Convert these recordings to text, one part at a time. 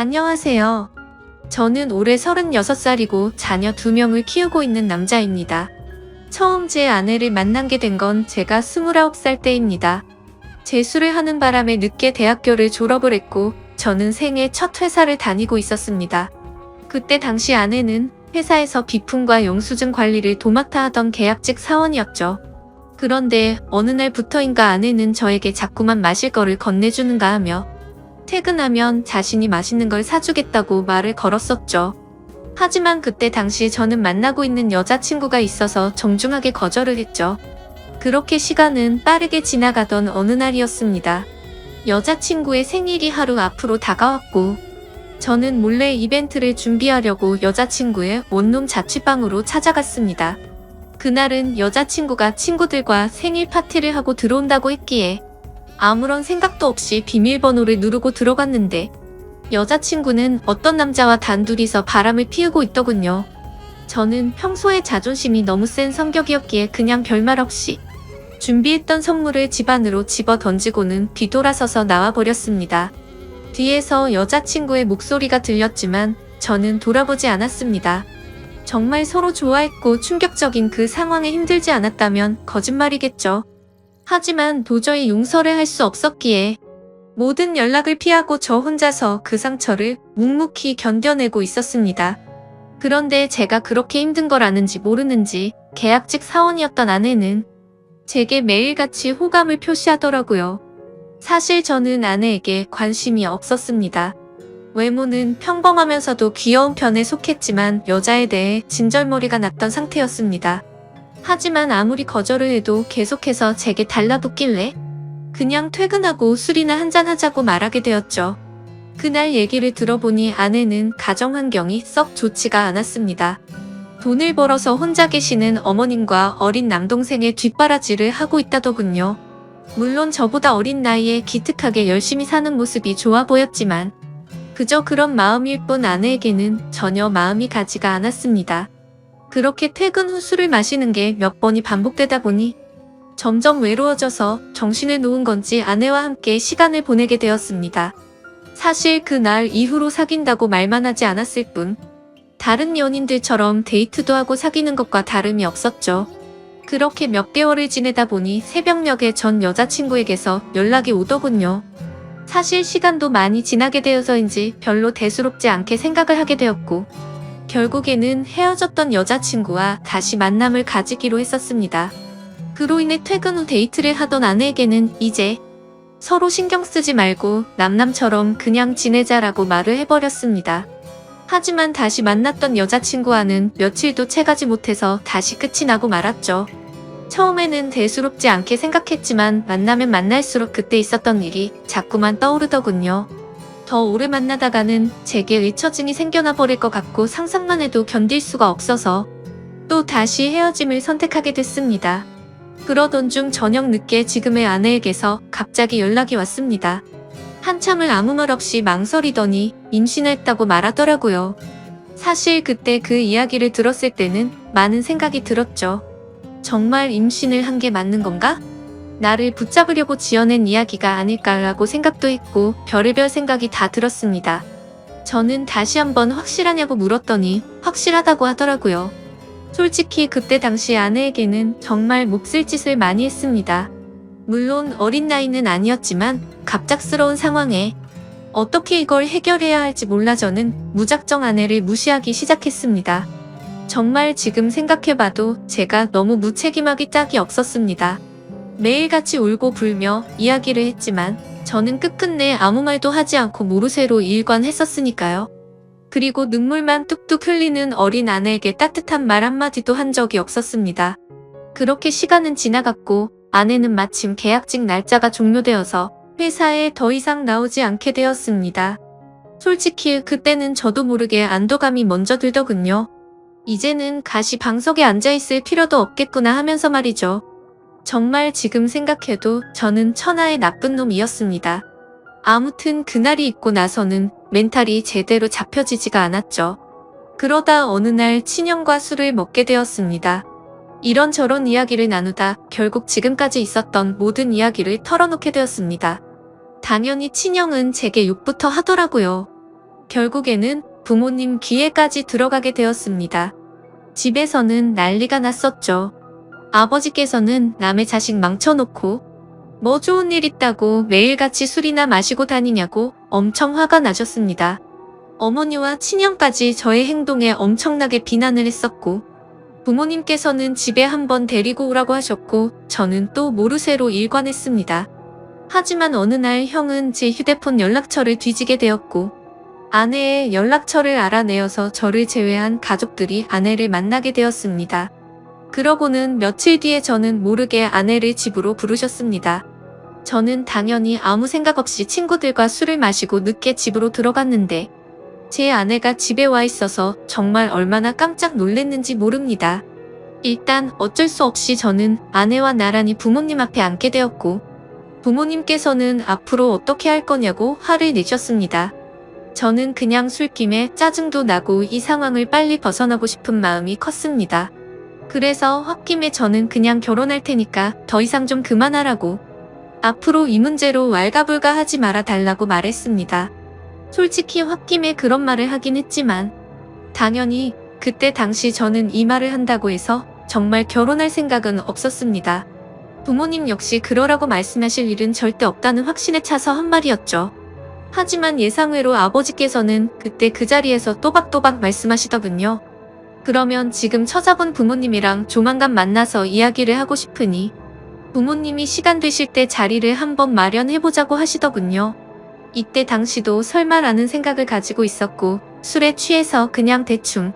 안녕하세요. 저는 올해 36살이고 자녀 2명을 키우고 있는 남자입니다. 처음 제 아내를 만나게 된 건 제가 29살 때입니다. 재수를 하는 바람에 늦게 대학교를 졸업을 했고 저는 생애 첫 회사를 다니고 있었습니다. 그때 당시 아내는 회사에서 비품과 영수증 관리를 도맡아 하던 계약직 사원이었죠. 그런데 어느 날부터인가 아내는 저에게 자꾸만 마실 거를 건네주는가 하며 퇴근하면 자신이 맛있는 걸 사주겠다고 말을 걸었었죠. 하지만 그때 당시 저는 만나고 있는 여자친구가 있어서 정중하게 거절을 했죠. 그렇게 시간은 빠르게 지나가던 어느 날이었습니다. 여자친구의 생일이 하루 앞으로 다가왔고 저는 몰래 이벤트를 준비하려고 여자친구의 원룸 자취방으로 찾아갔습니다. 그날은 여자친구가 친구들과 생일 파티를 하고 들어온다고 했기에 아무런 생각도 없이 비밀번호를 누르고 들어갔는데 여자친구는 어떤 남자와 단둘이서 바람을 피우고 있더군요. 저는 평소에 자존심이 너무 센 성격이었기에 그냥 별말 없이 준비했던 선물을 집 안으로 집어 던지고는 뒤돌아서서 나와버렸습니다. 뒤에서 여자친구의 목소리가 들렸지만 저는 돌아보지 않았습니다. 정말 서로 좋아했고 충격적인 그 상황에 힘들지 않았다면 거짓말이겠죠. 하지만 도저히 용서를 할 수 없었기에 모든 연락을 피하고 저 혼자서 그 상처를 묵묵히 견뎌내고 있었습니다. 그런데 제가 그렇게 힘든 걸 아는지 모르는지 계약직 사원이었던 아내는 제게 매일같이 호감을 표시하더라고요. 사실 저는 아내에게 관심이 없었습니다. 외모는 평범하면서도 귀여운 편에 속했지만 여자에 대해 진절머리가 났던 상태였습니다. 하지만 아무리 거절을 해도 계속해서 제게 달라붙길래 그냥 퇴근하고 술이나 한잔하자고 말하게 되었죠. 그날 얘기를 들어보니 아내는 가정 환경이 썩 좋지가 않았습니다. 돈을 벌어서 혼자 계시는 어머님과 어린 남동생의 뒷바라지를 하고 있다더군요. 물론 저보다 어린 나이에 기특하게 열심히 사는 모습이 좋아 보였지만 그저 그런 마음일 뿐 아내에게는 전혀 마음이 가지가 않았습니다. 그렇게 퇴근 후 술을 마시는 게 몇 번이 반복되다 보니 점점 외로워져서 정신을 놓은 건지 아내와 함께 시간을 보내게 되었습니다. 사실 그날 이후로 사귄다고 말만 하지 않았을 뿐 다른 연인들처럼 데이트도 하고 사귀는 것과 다름이 없었죠. 그렇게 몇 개월을 지내다 보니 새벽녘에 전 여자친구에게서 연락이 오더군요. 사실 시간도 많이 지나게 되어서인지 별로 대수롭지 않게 생각을 하게 되었고 결국에는 헤어졌던 여자친구와 다시 만남을 가지기로 했었습니다. 그로 인해 퇴근 후 데이트를 하던 아내에게는 이제 서로 신경 쓰지 말고 남남처럼 그냥 지내자라고 말을 해버렸습니다. 하지만 다시 만났던 여자친구와는 며칠도 채가지 못해서 다시 끝이 나고 말았죠. 처음에는 대수롭지 않게 생각했지만 만나면 만날수록 그때 있었던 일이 자꾸만 떠오르더군요. 더 오래 만나다가는 제게 의처증이 생겨나 버릴 것 같고 상상만 해도 견딜 수가 없어서 또 다시 헤어짐을 선택하게 됐습니다. 그러던 중 저녁 늦게 지금의 아내에게서 갑자기 연락이 왔습니다. 한참을 아무 말 없이 망설이더니 임신했다고 말하더라고요. 사실 그때 그 이야기를 들었을 때는 많은 생각이 들었죠. 정말 임신을 한 게 맞는 건가? 나를 붙잡으려고 지어낸 이야기가 아닐까라고 생각도 했고 별의별 생각이 다 들었습니다. 저는 다시 한번 확실하냐고 물었더니 확실하다고 하더라고요. 솔직히 그때 당시 아내에게는 정말 몹쓸 짓을 많이 했습니다. 물론 어린 나이는 아니었지만 갑작스러운 상황에 어떻게 이걸 해결해야 할지 몰라 저는 무작정 아내를 무시하기 시작했습니다. 정말 지금 생각해봐도 제가 너무 무책임하기 짝이 없었습니다. 매일같이 울고 불며 이야기를 했지만 저는 끝끝내 아무 말도 하지 않고 모르쇠로 일관했었으니까요. 그리고 눈물만 뚝뚝 흘리는 어린 아내에게 따뜻한 말 한마디도 한 적이 없었습니다. 그렇게 시간은 지나갔고 아내는 마침 계약직 날짜가 종료되어서 회사에 더 이상 나오지 않게 되었습니다. 솔직히 그때는 저도 모르게 안도감이 먼저 들더군요. 이제는 가시방석에 앉아있을 필요도 없겠구나 하면서 말이죠. 정말 지금 생각해도 저는 천하의 나쁜 놈이었습니다. 아무튼 그날이 있고 나서는 멘탈이 제대로 잡혀지지가 않았죠. 그러다 어느 날 친형과 술을 먹게 되었습니다. 이런저런 이야기를 나누다 결국 지금까지 있었던 모든 이야기를 털어놓게 되었습니다. 당연히 친형은 제게 욕부터 하더라고요. 결국에는 부모님 귀에까지 들어가게 되었습니다. 집에서는 난리가 났었죠. 아버지께서는 남의 자식 망쳐놓고 뭐 좋은 일 있다고 매일같이 술이나 마시고 다니냐고 엄청 화가 나셨습니다. 어머니와 친형까지 저의 행동에 엄청나게 비난을 했었고, 부모님께서는 집에 한번 데리고 오라고 하셨고 저는 또 모르쇠로 일관했습니다. 하지만 어느 날 형은 제 휴대폰 연락처를 뒤지게 되었고 아내의 연락처를 알아내어서 저를 제외한 가족들이 아내를 만나게 되었습니다. 그러고는 며칠 뒤에 저는 모르게 아내를 집으로 부르셨습니다. 저는 당연히 아무 생각 없이 친구들과 술을 마시고 늦게 집으로 들어갔는데 제 아내가 집에 와 있어서 정말 얼마나 깜짝 놀랐는지 모릅니다. 일단 어쩔 수 없이 저는 아내와 나란히 부모님 앞에 앉게 되었고 부모님께서는 앞으로 어떻게 할 거냐고 화를 내셨습니다. 저는 그냥 술김에 짜증도 나고 이 상황을 빨리 벗어나고 싶은 마음이 컸습니다. 그래서 홧김에 저는 그냥 결혼할 테니까 더 이상 좀 그만하라고, 앞으로 이 문제로 왈가불가 하지 말아 달라고 말했습니다. 솔직히 홧김에 그런 말을 하긴 했지만 당연히 그때 당시 저는 이 말을 한다고 해서 정말 결혼할 생각은 없었습니다. 부모님 역시 그러라고 말씀하실 일은 절대 없다는 확신에 차서 한 말이었죠. 하지만 예상외로 아버지께서는 그때 그 자리에서 또박또박 말씀하시더군요. 그러면 지금 처자분 부모님이랑 조만간 만나서 이야기를 하고 싶으니 부모님이 시간 되실 때 자리를 한번 마련해보자고 하시더군요. 이때 당시도 설마라는 생각을 가지고 있었고 술에 취해서 그냥 대충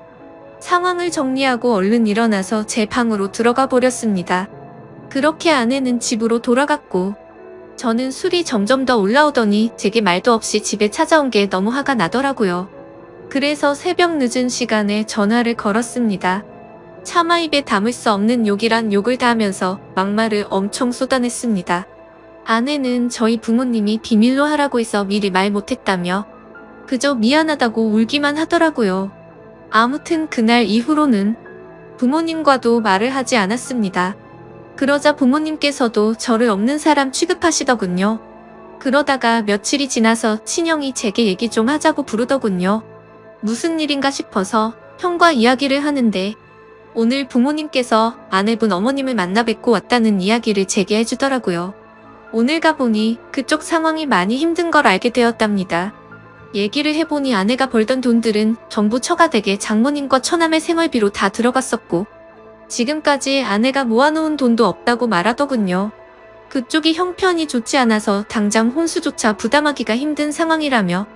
상황을 정리하고 얼른 일어나서 제 방으로 들어가 버렸습니다. 그렇게 아내는 집으로 돌아갔고 저는 술이 점점 더 올라오더니 제게 말도 없이 집에 찾아온 게 너무 화가 나더라고요. 그래서 새벽 늦은 시간에 전화를 걸었습니다. 차마 입에 담을 수 없는 욕이란 욕을 다 하면서 막말을 엄청 쏟아냈습니다. 아내는 저희 부모님이 비밀로 하라고 해서 미리 말 못했다며 그저 미안하다고 울기만 하더라고요. 아무튼 그날 이후로는 부모님과도 말을 하지 않았습니다. 그러자 부모님께서도 저를 없는 사람 취급하시더군요. 그러다가 며칠이 지나서 친형이 제게 얘기 좀 하자고 부르더군요. 무슨 일인가 싶어서 형과 이야기를 하는데 오늘 부모님께서 아내분 어머님을 만나 뵙고 왔다는 이야기를 제게 해주더라고요. 오늘 가보니 그쪽 상황이 많이 힘든 걸 알게 되었답니다. 얘기를 해보니 아내가 벌던 돈들은 전부 처가댁에 장모님과 처남의 생활비로 다 들어갔었고 지금까지 아내가 모아놓은 돈도 없다고 말하더군요. 그쪽이 형편이 좋지 않아서 당장 혼수조차 부담하기가 힘든 상황이라며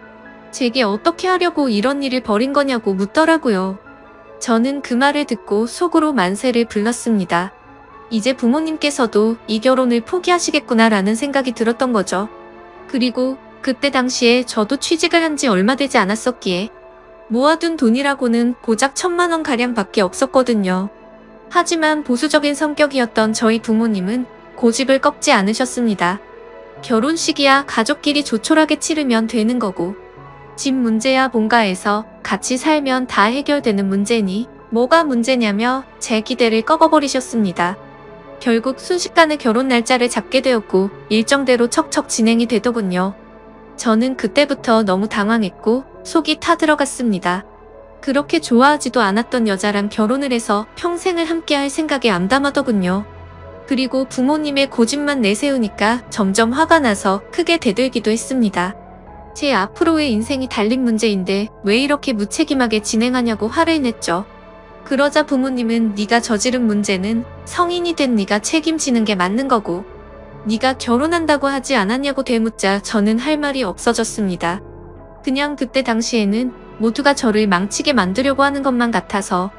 제게 어떻게 하려고 이런 일을 벌인 거냐고 묻더라고요. 저는 그 말을 듣고 속으로 만세를 불렀습니다. 이제 부모님께서도 이 결혼을 포기하시겠구나라는 생각이 들었던 거죠. 그리고 그때 당시에 저도 취직을 한 지 얼마 되지 않았었기에 모아둔 돈이라고는 고작 1,000만 원 가량 밖에 없었거든요. 하지만 보수적인 성격이었던 저희 부모님은 고집을 꺾지 않으셨습니다. 결혼식이야 가족끼리 조촐하게 치르면 되는 거고 집 문제야 본가에서 같이 살면 다 해결되는 문제니 뭐가 문제냐며 제 기대를 꺾어버리셨습니다. 결국 순식간에 결혼 날짜를 잡게 되었고 일정대로 척척 진행이 되더군요. 저는 그때부터 너무 당황했고 속이 타들어갔습니다. 그렇게 좋아하지도 않았던 여자랑 결혼을 해서 평생을 함께할 생각에 암담하더군요. 그리고 부모님의 고집만 내세우니까 점점 화가 나서 크게 대들기도 했습니다. 제 앞으로의 인생이 달린 문제인데 왜 이렇게 무책임하게 진행하냐고 화를 냈죠. 그러자 부모님은 네가 저지른 문제는 성인이 된 네가 책임지는 게 맞는 거고 네가 결혼한다고 하지 않았냐고 되묻자 저는 할 말이 없어졌습니다. 그냥 그때 당시에는 모두가 저를 망치게 만들려고 하는 것만 같아서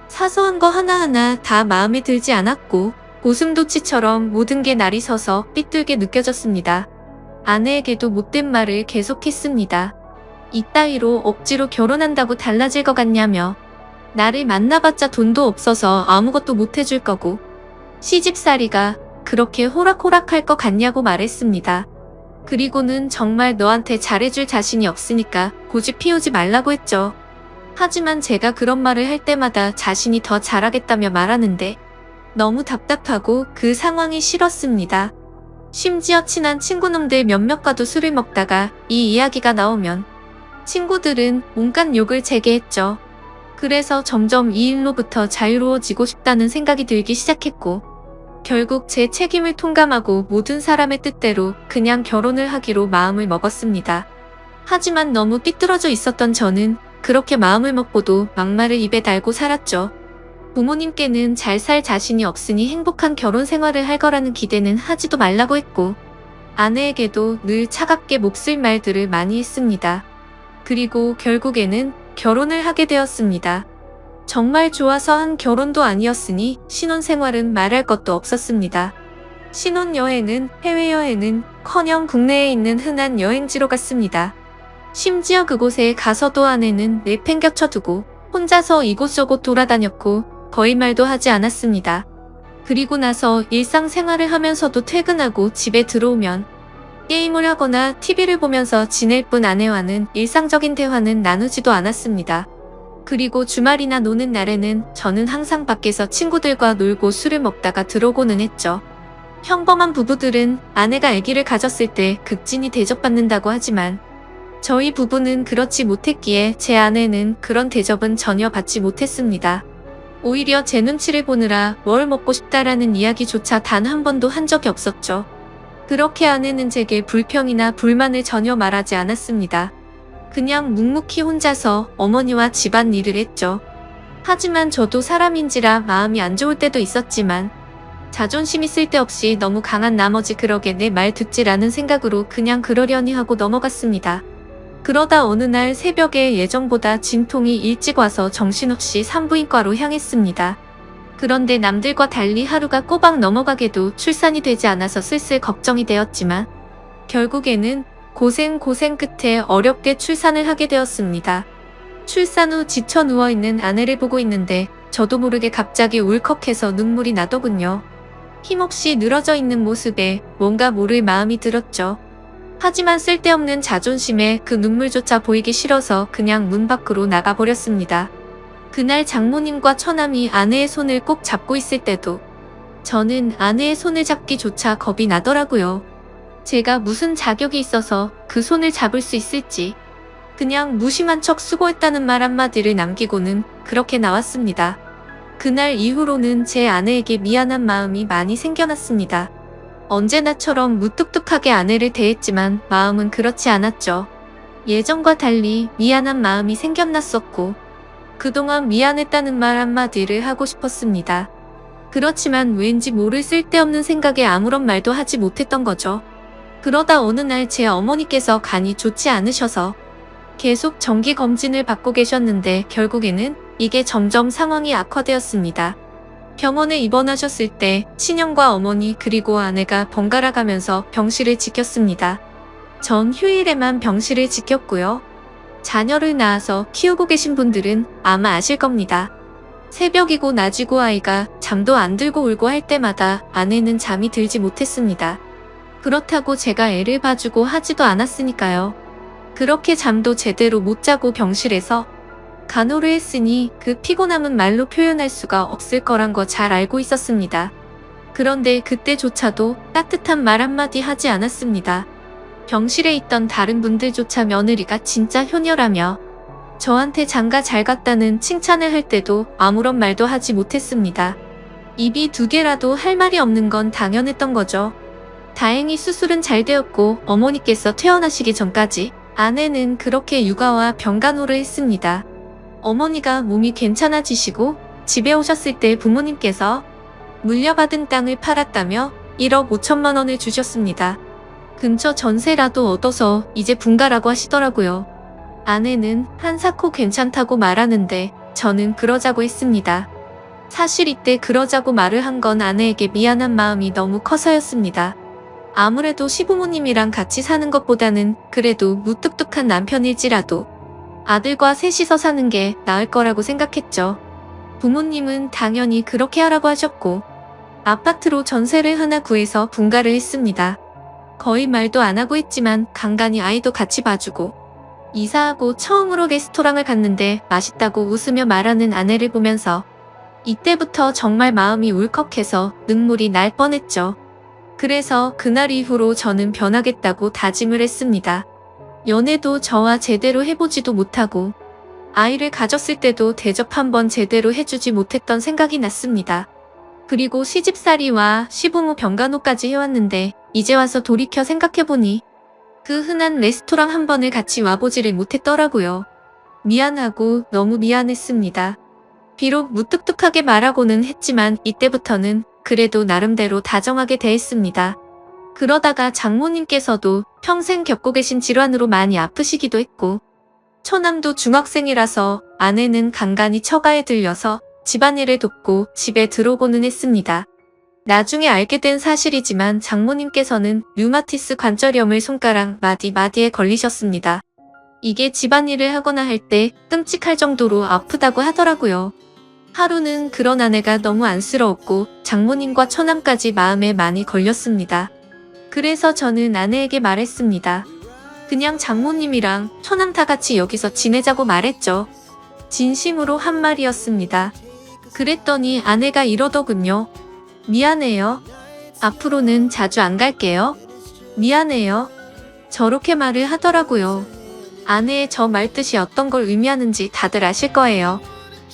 사소한 거 하나하나 다 마음에 들지 않았고 고슴도치처럼 모든 게 날이 서서 삐뚤게 느껴졌습니다. 아내에게도 못된 말을 계속했습니다. 이따위로 억지로 결혼한다고 달라질 것 같냐며 나를 만나봤자 돈도 없어서 아무것도 못 해줄 거고 시집살이가 그렇게 호락호락할 것 같냐고 말했습니다. 그리고는 정말 너한테 잘해줄 자신이 없으니까 고집 피우지 말라고 했죠. 하지만 제가 그런 말을 할 때마다 자신이 더 잘하겠다며 말하는데 너무 답답하고 그 상황이 싫었습니다. 심지어 친한 친구놈들 몇몇과도 술을 먹다가 이 이야기가 나오면 친구들은 온갖 욕을 제게 했죠. 그래서 점점 이 일로부터 자유로워지고 싶다는 생각이 들기 시작했고, 결국 제 책임을 통감하고 모든 사람의 뜻대로 그냥 결혼을 하기로 마음을 먹었습니다. 하지만 너무 삐뚤어져 있었던 저는 그렇게 마음을 먹고도 막말을 입에 달고 살았죠. 부모님께는 잘 살 자신이 없으니 행복한 결혼 생활을 할 거라는 기대는 하지도 말라고 했고, 아내에게도 늘 차갑게 몹쓸 말들을 많이 했습니다. 그리고 결국에는 결혼을 하게 되었습니다. 정말 좋아서 한 결혼도 아니었으니 신혼생활은 말할 것도 없었습니다. 신혼여행은 해외여행은 커녕 국내에 있는 흔한 여행지로 갔습니다. 심지어 그곳에 가서도 아내는 내팽겨쳐두고 혼자서 이곳저곳 돌아다녔고 거의 말도 하지 않았습니다. 그리고 나서 일상생활을 하면서도 퇴근하고 집에 들어오면 게임을 하거나 TV를 보면서 지낼 뿐 아내와는 일상적인 대화는 나누지도 않았습니다. 그리고 주말이나 노는 날에는 저는 항상 밖에서 친구들과 놀고 술을 먹다가 들어오고는 했죠. 평범한 부부들은 아내가 아기를 가졌을 때 극진히 대접받는다고 하지만 저희 부부는 그렇지 못했기에 제 아내는 그런 대접은 전혀 받지 못했습니다. 오히려 제 눈치를 보느라 뭘 먹고 싶다라는 이야기조차 단 한 번도 한 적이 없었죠. 그렇게 아내는 제게 불평이나 불만을 전혀 말하지 않았습니다. 그냥 묵묵히 혼자서 어머니와 집안일을 했죠. 하지만 저도 사람인지라 마음이 안 좋을 때도 있었지만 자존심이 쓸데없이 너무 강한 나머지 그러게 내 말 듣지라는 생각으로 그냥 그러려니 하고 넘어갔습니다. 그러다 어느 날 새벽에 예정보다 진통이 일찍 와서 정신없이 산부인과로 향했습니다. 그런데 남들과 달리 하루가 꼬박 넘어가게도 출산이 되지 않아서 슬슬 걱정이 되었지만 결국에는 고생 끝에 어렵게 출산을 하게 되었습니다. 출산 후 지쳐 누워있는 아내를 보고 있는데 저도 모르게 갑자기 울컥해서 눈물이 나더군요. 힘없이 늘어져 있는 모습에 뭔가 모를 마음이 들었죠. 하지만 쓸데없는 자존심에 그 눈물조차 보이기 싫어서 그냥 문 밖으로 나가버렸습니다. 그날 장모님과 처남이 아내의 손을 꼭 잡고 있을 때도 저는 아내의 손을 잡기조차 겁이 나더라고요. 제가 무슨 자격이 있어서 그 손을 잡을 수 있을지 그냥 무심한 척 수고했다는 말 한마디를 남기고는 그렇게 나왔습니다. 그날 이후로는 제 아내에게 미안한 마음이 많이 생겨났습니다. 언제나처럼 무뚝뚝하게 아내를 대했지만 마음은 그렇지 않았죠. 예전과 달리 미안한 마음이 생겨났었고 그동안 미안했다는 말 한마디를 하고 싶었습니다. 그렇지만 왠지 모를 쓸데없는 생각에 아무런 말도 하지 못했던 거죠. 그러다 어느 날 제 어머니께서 간이 좋지 않으셔서 계속 정기 검진을 받고 계셨는데 결국에는 이게 점점 상황이 악화되었습니다. 병원에 입원하셨을 때 친형과 어머니 그리고 아내가 번갈아 가면서 병실을 지켰습니다. 전 휴일에만 병실을 지켰고요. 자녀를 낳아서 키우고 계신 분들은 아마 아실 겁니다. 새벽이고 낮이고 아이가 잠도 안 들고 울고 할 때마다 아내는 잠이 들지 못했습니다. 그렇다고 제가 애를 봐주고 하지도 않았으니까요. 그렇게 잠도 제대로 못 자고 병실에서 간호를 했으니 그 피곤함은 말로 표현할 수가 없을 거란 거 잘 알고 있었습니다. 그런데 그때조차도 따뜻한 말 한마디 하지 않았습니다. 병실에 있던 다른 분들조차 며느리가 진짜 효녀라며 저한테 장가 잘 갔다는 칭찬을 할 때도 아무런 말도 하지 못했습니다. 입이 두 개라도 할 말이 없는 건 당연했던 거죠. 다행히 수술은 잘 되었고 어머니께서 퇴원하시기 전까지 아내는 그렇게 육아와 병간호를 했습니다. 어머니가 몸이 괜찮아지시고 집에 오셨을 때 부모님께서 물려받은 땅을 팔았다며 1억 5천만 원을 주셨습니다. 근처 전세라도 얻어서 이제 분가라고 하시더라고요. 아내는 한사코 괜찮다고 말하는데 저는 그러자고 했습니다. 사실 이때 그러자고 말을 한 건 아내에게 미안한 마음이 너무 커서였습니다. 아무래도 시부모님이랑 같이 사는 것보다는 그래도 무뚝뚝한 남편일지라도 아들과 셋이서 사는 게 나을 거라고 생각했죠. 부모님은 당연히 그렇게 하라고 하셨고 아파트로 전세를 하나 구해서 분가를 했습니다. 거의 말도 안 하고 했지만 간간히 아이도 같이 봐주고 이사하고 처음으로 레스토랑을 갔는데 맛있다고 웃으며 말하는 아내를 보면서 이때부터 정말 마음이 울컥해서 눈물이 날 뻔했죠. 그래서 그날 이후로 저는 변하겠다고 다짐을 했습니다. 연애도 저와 제대로 해보지도 못하고 아이를 가졌을 때도 대접 한번 제대로 해주지 못했던 생각이 났습니다. 그리고 시집살이와 시부모 병간호까지 해왔는데 이제 와서 돌이켜 생각해보니 그 흔한 레스토랑 한 번을 같이 와보지를 못했더라고요. 미안하고 너무 미안했습니다. 비록 무뚝뚝하게 말하고는 했지만 이때부터는 그래도 나름대로 다정하게 대했습니다. 그러다가 장모님께서도 평생 겪고 계신 질환으로 많이 아프시기도 했고 처남도 중학생이라서 아내는 간간히 처가에 들려서 집안일을 돕고 집에 들어오고는 했습니다. 나중에 알게 된 사실이지만 장모님께서는 류마티스 관절염을 손가락 마디마디에 걸리셨습니다. 이게 집안일을 하거나 할 때 끔찍할 정도로 아프다고 하더라고요. 하루는 그런 아내가 너무 안쓰러웠고 장모님과 처남까지 마음에 많이 걸렸습니다. 그래서 저는 아내에게 말했습니다. 그냥 장모님이랑 처남 다 같이 여기서 지내자고 말했죠. 진심으로 한 말이었습니다. 그랬더니 아내가 이러더군요. 미안해요. 앞으로는 자주 안 갈게요. 미안해요. 저렇게 말을 하더라고요. 아내의 저 말뜻이 어떤 걸 의미하는지 다들 아실 거예요.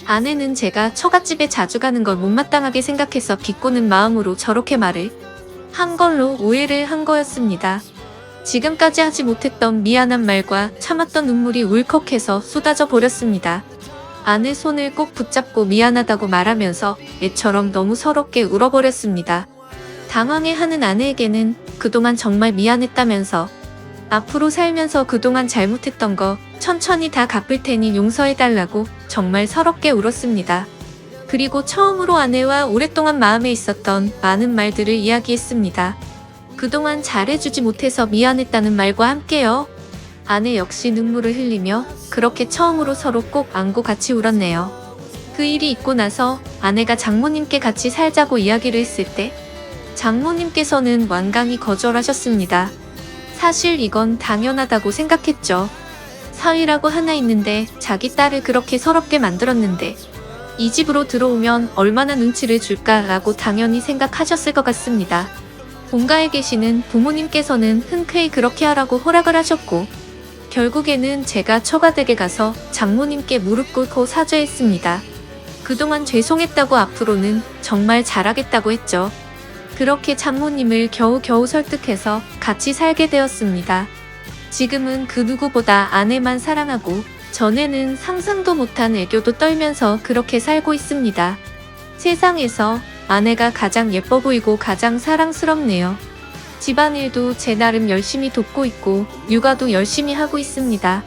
아내는 제가 처갓집에 자주 가는 걸 못마땅하게 생각해서 비꼬는 마음으로 저렇게 말을 한 걸로 오해를 한 거였습니다. 지금까지 하지 못했던 미안한 말과 참았던 눈물이 울컥해서 쏟아져 버렸습니다. 아내 손을 꼭 붙잡고 미안하다고 말하면서 애처럼 너무 서럽게 울어버렸습니다. 당황해하는 아내에게는 그동안 정말 미안했다면서 앞으로 살면서 그동안 잘못했던 거 천천히 다 갚을 테니 용서해달라고 정말 서럽게 울었습니다. 그리고 처음으로 아내와 오랫동안 마음에 있었던 많은 말들을 이야기했습니다. 그동안 잘해주지 못해서 미안했다는 말과 함께요. 아내 역시 눈물을 흘리며 그렇게 처음으로 서로 꼭 안고 같이 울었네요. 그 일이 있고 나서 아내가 장모님께 같이 살자고 이야기를 했을 때 장모님께서는 완강히 거절하셨습니다. 사실 이건 당연하다고 생각했죠. 사위라고 하나 있는데 자기 딸을 그렇게 서럽게 만들었는데 이 집으로 들어오면 얼마나 눈치를 줄까라고 당연히 생각하셨을 것 같습니다. 본가에 계시는 부모님께서는 흔쾌히 그렇게 하라고 허락을 하셨고 결국에는 제가 처가댁에 가서 장모님께 무릎 꿇고 사죄했습니다. 그동안 죄송했다고 앞으로는 정말 잘하겠다고 했죠. 그렇게 장모님을 겨우겨우 설득해서 같이 살게 되었습니다. 지금은 그 누구보다 아내만 사랑하고 전에는 상상도 못한 애교도 떨면서 그렇게 살고 있습니다. 세상에서 아내가 가장 예뻐 보이고 가장 사랑스럽네요. 집안일도 제 나름 열심히 돕고 있고 육아도 열심히 하고 있습니다.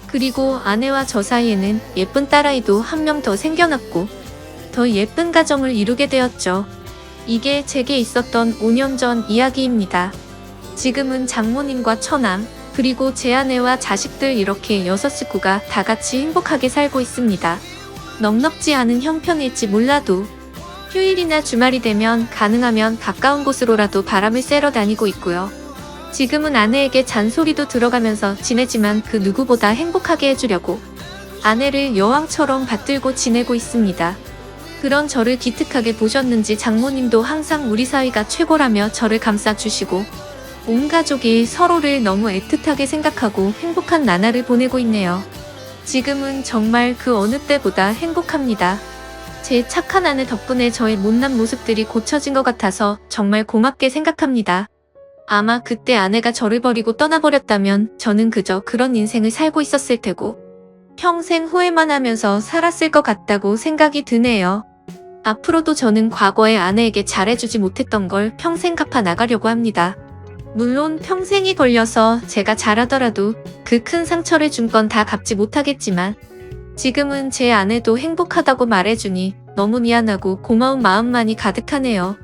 그리고 아내와 저 사이에는 예쁜 딸아이도 한 명 더 생겨났고 더 예쁜 가정을 이루게 되었죠. 이게 제게 있었던 5년 전 이야기입니다. 지금은 장모님과 처남 그리고 제 아내와 자식들 이렇게 6식구가 다 같이 행복하게 살고 있습니다. 넉넉지 않은 형편일지 몰라도 휴일이나 주말이 되면 가능하면 가까운 곳으로라도 바람을 쐬러 다니고 있고요. 지금은 아내에게 잔소리도 들어가면서 지내지만 그 누구보다 행복하게 해주려고 아내를 여왕처럼 받들고 지내고 있습니다. 그런 저를 기특하게 보셨는지 장모님도 항상 우리 사위가 최고라며 저를 감싸주시고 온 가족이 서로를 너무 애틋하게 생각하고 행복한 나날을 보내고 있네요. 지금은 정말 그 어느 때보다 행복합니다. 제 착한 아내 덕분에 저의 못난 모습들이 고쳐진 것 같아서 정말 고맙게 생각합니다. 아마 그때 아내가 저를 버리고 떠나버렸다면 저는 그저 그런 인생을 살고 있었을 테고 평생 후회만 하면서 살았을 것 같다고 생각이 드네요. 앞으로도 저는 과거에 아내에게 잘해주지 못했던 걸 평생 갚아 나가려고 합니다. 물론 평생이 걸려서 제가 잘하더라도 그 큰 상처를 준 건 다 갚지 못하겠지만 지금은 제 아내도 행복하다고 말해주니 너무 미안하고 고마운 마음만이 가득하네요.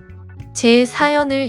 제 사연을